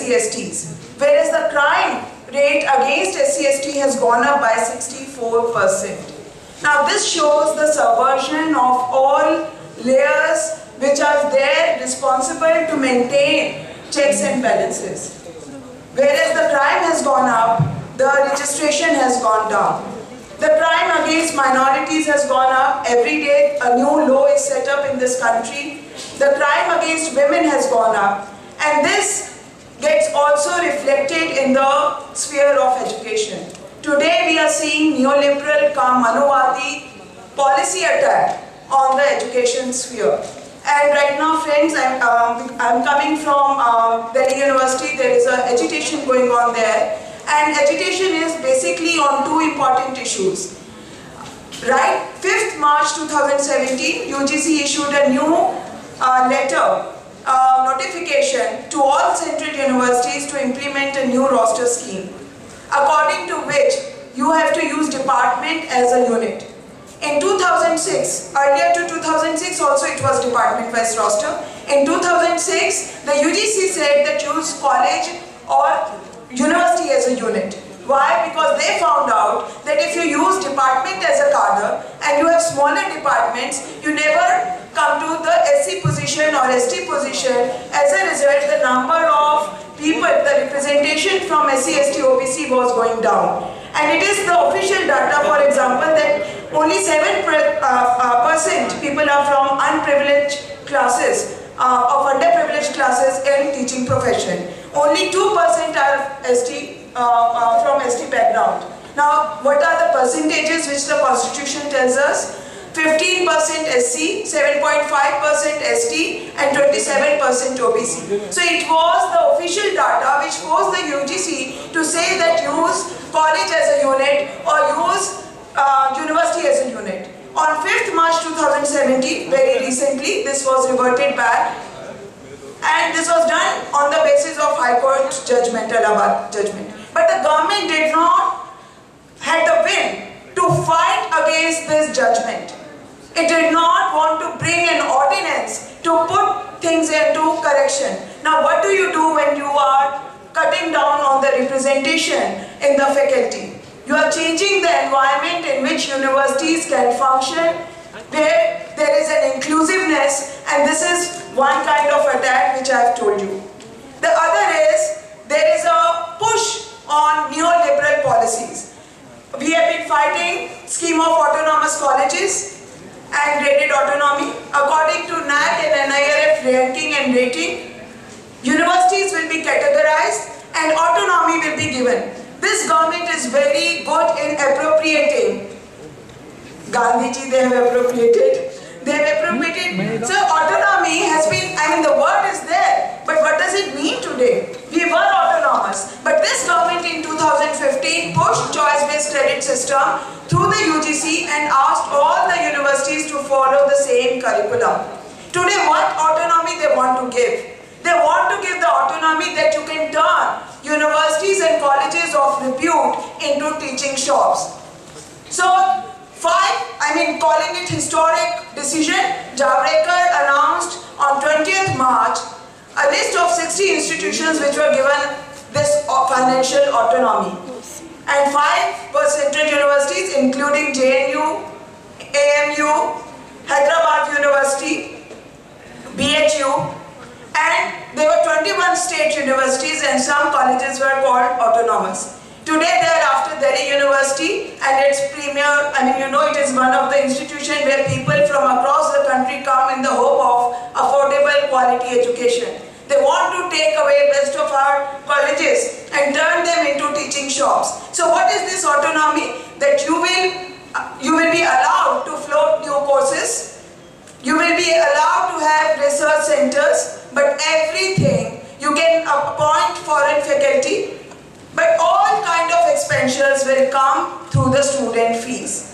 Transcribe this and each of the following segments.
SC/STs, whereas the crime rate against SC/ST has gone up by 64%. Now this shows the subversion of all layers which are there responsible to maintain checks and balances. Whereas the crime has gone up, the registration has gone down. The crime against minorities has gone up. Every day a new law is set up in this country. The crime against women has gone up. And this gets also reflected in the sphere of education. Today we are seeing neoliberal Manowadi policy attack on the education sphere. And right now, friends, I'm coming from Delhi University. There is an agitation going on there. And agitation is basically on two important issues. Right, 5th March 2017, UGC issued a new notification to all central universities to implement a new roster scheme, according to which you have to use department as a unit. In 2006, earlier to 2006 also it was department-wise roster. In 2006, the UGC said that use college or university as a unit. Why? Because they found out that if you use department as a cadre and you have smaller departments, you never come to the SC position or ST position. As a result, the number of people, the representation from SC, ST, OBC was going down. And it is the official data, for example, that only 7% people are from unprivileged classes, of underprivileged classes in teaching profession. Only 2% are from ST background. Now, what are the percentages which the Constitution tells us? 15% SC, 7.5% ST, and 27% OBC. So it was the official data which forced the UGC to say that use college as a unit or use university as a unit. On 5th March 2017, very recently, this was reverted back. And this was done on the basis of High Court judgment, Allahabad judgment. But the government did not have the will to fight against this judgment. It did not want to bring an ordinance to put things into correction. Now what do you do when you are cutting down on the representation in the faculty? You are changing the environment in which universities can function, where there is an inclusiveness, and this is one kind of attack which I have told you. The other is, there is a push on neoliberal policies. We have been fighting scheme of autonomous colleges and graded autonomy. According to NAT and NIRF ranking and rating, universities will be categorized and autonomy will be given. This government is very good in appropriating. Gandhiji, they have appropriated. They have appropriated. So autonomy has been, the word is there. But what does it mean today? We were autonomous. But this government in 2015 pushed choice-based credit system through the UGC and asked all the universities to follow the same curriculum. Today, what autonomy they want to give? They want to give the autonomy that you can turn universities and colleges of repute into teaching shops. So, calling it historic decision, Javadekar announced on 20th March a list of 60 institutions which were given this financial autonomy. And 5 were central universities including JNU, AMU, Hyderabad University, BHU, and there were 21 state universities and some colleges were called autonomous. Today they are after Delhi University and its premier, it is one of the institutions where people from across the country come in the hope of affordable quality education. They want to take away best of our colleges and turn them into teaching shops. So what is this autonomy? That you will be allowed to float new courses, you will be allowed to have research centers, but everything, you can appoint foreign faculty, but all kind of expenditures will come through the student fees.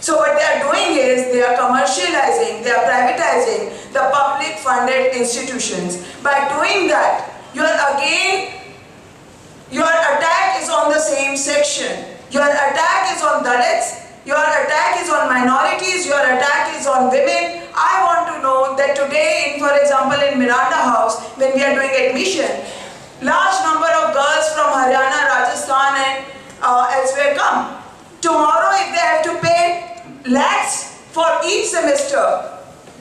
So what they are doing is, they are commercializing, they are privatizing the public funded institutions. By doing that, your attack is on the same section. Your attack is on Dalits, your attack is on minorities, your attack is on women. I want to know that today, for example, in Miranda House, when we are doing admission, large number of girls from Haryana, Rajasthan and elsewhere come. Tomorrow if they have to pay lakhs for each semester,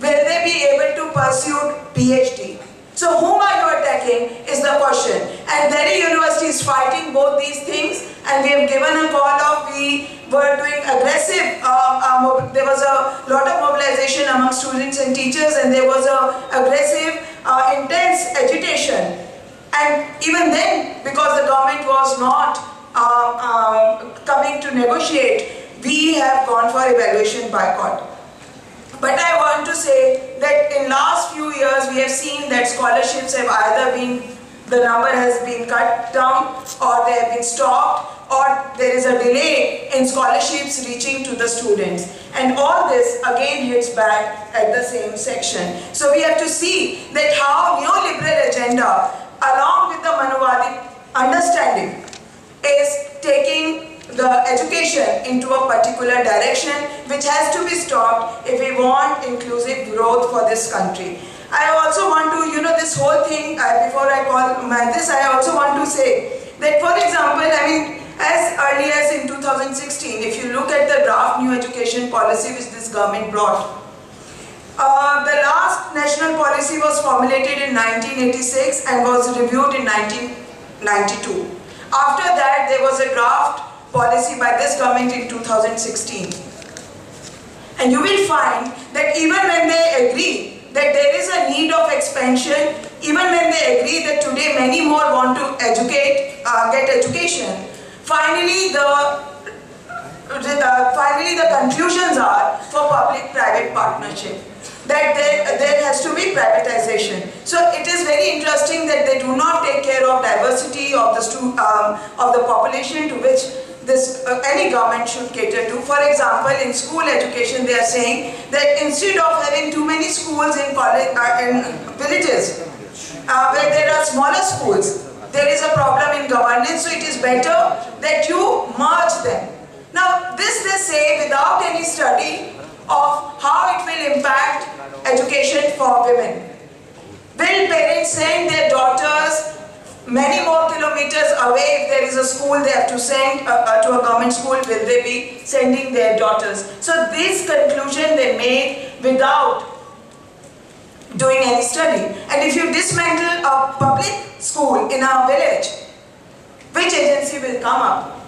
will they be able to pursue PhD? So whom are you attacking is the question. And Delhi University is fighting both these things, and we have given a call of, we were doing aggressive, there was a lot of mobilization among students and teachers, and there was a aggressive, intense agitation. And even then, because the government was not coming to negotiate, we have gone for evaluation boycott. But I want to say that in last few years we have seen that scholarships have either been, the number has been cut down, or they have been stopped, or there is a delay in scholarships reaching to the students. And all this again hits back at the same section. So we have to see that how neoliberal agenda along with the Manuvadi understanding is taking the education into a particular direction, which has to be stopped if we want inclusive growth for this country. I also want to, this whole thing, before I call this, I also want to say that, for example, as early as in 2016, if you look at the draft new education policy which this government brought, the last national policy was formulated in 1986 and was reviewed in 1992. After that, there was a draft policy by this government in 2016. And you will find that even when they agree that there is a need of expansion, even when they agree that today many more want to educate, get education, finally the conclusions are for public-private partnership, that there has to be privatization. So it is very interesting that they do not take care of diversity of the population to which any government should cater to. For example, in school education, they are saying that instead of having too many schools in villages where there are smaller schools, there is a problem in governance, so it is better that you merge them. Now this they say without any study of how it will impact education for women. Will parents send their daughters many more kilometers away? If there is a school they have to send to a government school, will they be sending their daughters? So this conclusion they made without doing any study. And if you dismantle a public school in a village, which agency will come up?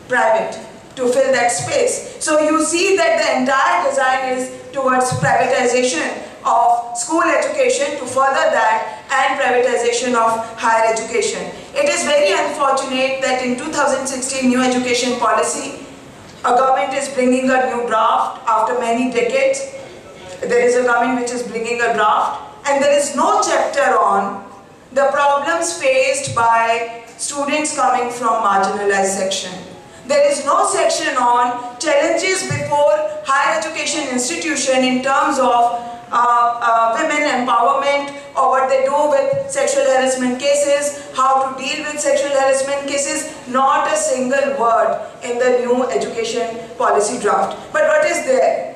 Private, to fill that space. So you see that the entire design is towards privatization of school education to further that, and privatization of higher education. It is very unfortunate that in 2016 new education policy, a government is bringing a new draft after many decades. There is a government which is bringing a draft, and there is no chapter on the problems faced by students coming from marginalized section. There is no section on challenges before higher education institution in terms of women empowerment, or what they do with sexual harassment cases, how to deal with sexual harassment cases. Not a single word in the new education policy draft. But what is there?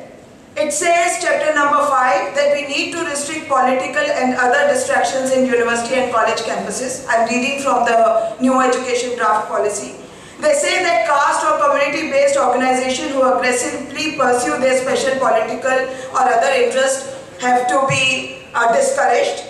It says, chapter number 5, that we need to restrict political and other distractions in university and college campuses. I am reading from the new education draft policy. They say that caste or community-based organizations who aggressively pursue their special political or other interests have to be discouraged.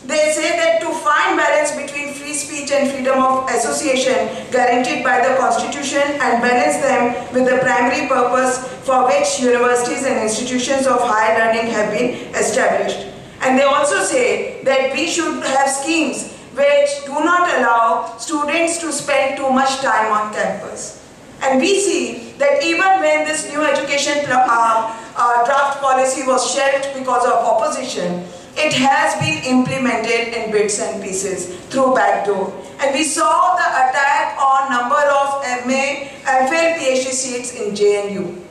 They say that to find balance between free speech and freedom of association guaranteed by the Constitution, and balance them with the primary purpose for which universities and institutions of higher learning have been established. And they also say that we should have schemes which do not allow students to spend too much time on campus. And we see that even when this new education draft policy was shelved because of opposition, it has been implemented in bits and pieces through backdoor. And we saw the attack on number of MA, MPhil, PhD seats in JNU.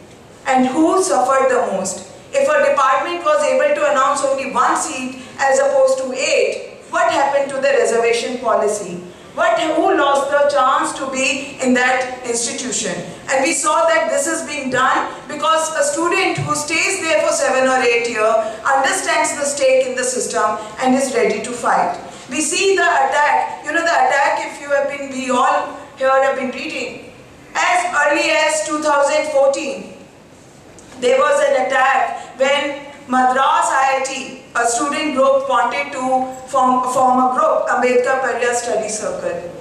And who suffered the most? If a department was able to announce only 1 seat as opposed to 8, what happened to the reservation policy? Who lost the chance to be in that institution? And we saw that this is being done because a student who stays there for 7 or 8 years understands the stake in the system and is ready to fight. We see the attack, the attack, if you have been, we all here have been reading, as early as 2014. There was an attack when Madras IIT, a student group, wanted to form a group, Ambedkar Parya Study Circle.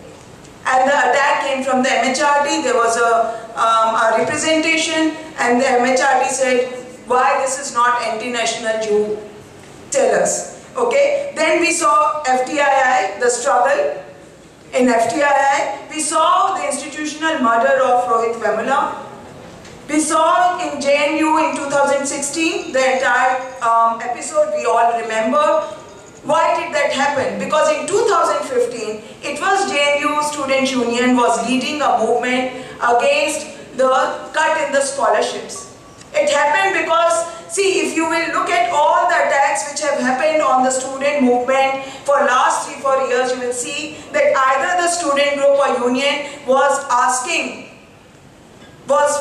And the attack came from the MHRD. There was a representation, and the MHRD said, why this is not anti-national, you tell us. Okay? Then we saw FTII, the struggle in FTII. We saw the institutional murder of Rohit Vemula. We saw in JNU in 2016, the entire episode we all remember. Why did that happen? Because in 2015, it was JNU Student Union was leading a movement against the cut in the scholarships. It happened because, see, if you will look at all the attacks which have happened on the student movement for last 3-4 years, you will see that either the student group or union was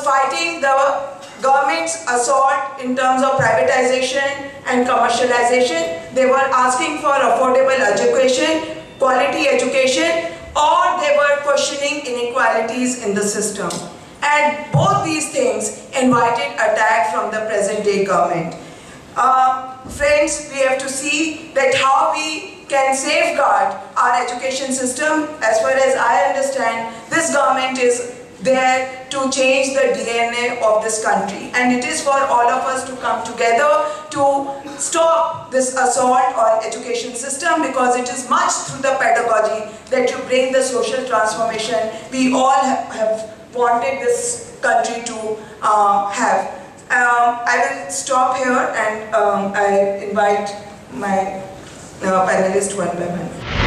fighting the government's assault in terms of privatization and commercialization. They were asking for affordable education, quality education, or they were questioning inequalities in the system. And both these things invited attack from the present day government. Friends, we have to see that how we can safeguard our education system. As far as I understand, this government is there to change the DNA of this country, and it is for all of us to come together to stop this assault on education system, because it is much through the pedagogy that you bring the social transformation we all have wanted this country to have. I will stop here, and I invite my panelists one by one.